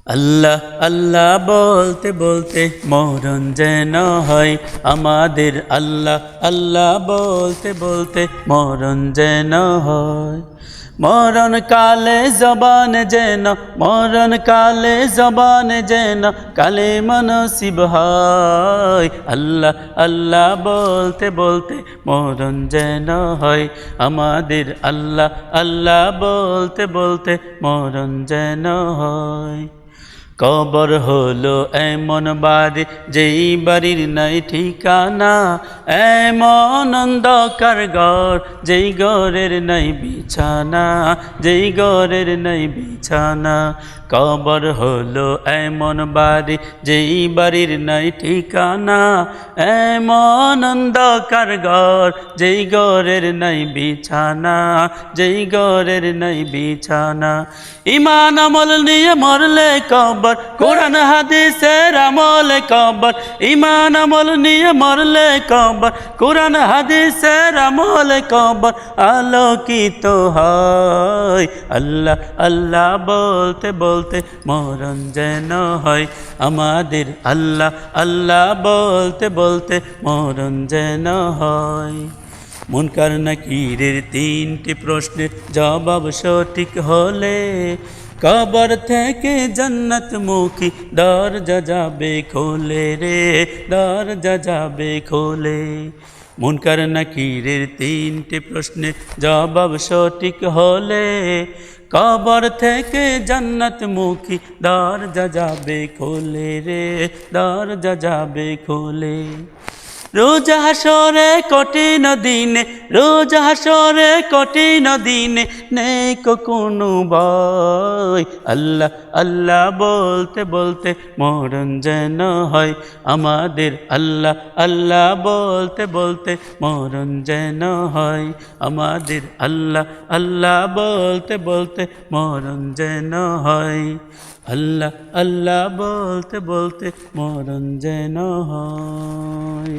আল্লাহ আল্লাহ বলতে বলতে মরণ যেন হয় আমাদের। আল্লাহ আল্লাহ বলতে বলতে মরণ যেন হয়। মরণ কালে জবান যেন, মরণ কালে জবান যেন কালেমা নসিব হয়। আল্লাহ আল্লাহ বলতে বলতে মরণ যেন হয় আমাদের। আল্লাহ আল্লাহ বলতে বলতে মরণ যেন হয়। কবর হলো এমন বাড়ি যেই বাড়ির নাই ঠিকানা, এমন অন্ধকার ঘর যেই ঘরের নাই বিছানা, যেই ঘরের নাই বিছানা। কবর হলো এমন বাড়ি যেই বাড়ির নাই ঠিকানা, এমন অন্ধকার ঘর যেই ঘরের নাই বিছানা, যেই ঘরের নাই বিছানা। ঈমান আমল নিয়ে মরলে কবর, কোরআন হাদিসের আমলে কবর। ঈমান আমল নিয়ে মরলে কবর, কোরআন হাদিসের আমলে কবর আলোকিত হয়। আল্লাহ আল্লাহ বলতে বলতে মরণ যেন হয় আমাদের। আল্লাহ আল্লাহ বলতে বলতে মরণ যেন হয়। মুনকার নাকিরের তিনটি প্রশ্নের জবাব সঠিক হলে কবর থেকে জান্নাত মুখী দরজা যাবে খোলে রে, দরজা যাবে খোলে। মুনকার নাকিরের তিনটি প্রশ্নের জবাব সঠিক হলে কবর থেকে জান্নাত মুখী দরজা যাবে খোলে রে, দরজা যাবে খোলে। রোজ হাসরে কঠিন দিনে, রোজ হাসরে কঠিন দিনে নেই কোনো ভয়। আল্লাহ আল্লাহ বলতে বলতে মরণ যেন হয় আমাদের। আল্লাহ আল্লাহ বলতে বলতে মরণ যেন হয় আমাদের। আল্লাহ আল্লাহ বলতে বলতে মরণ যেন হয়। আল্লাহ আল্লাহ বলতে বলতে মরণ যেন হয়।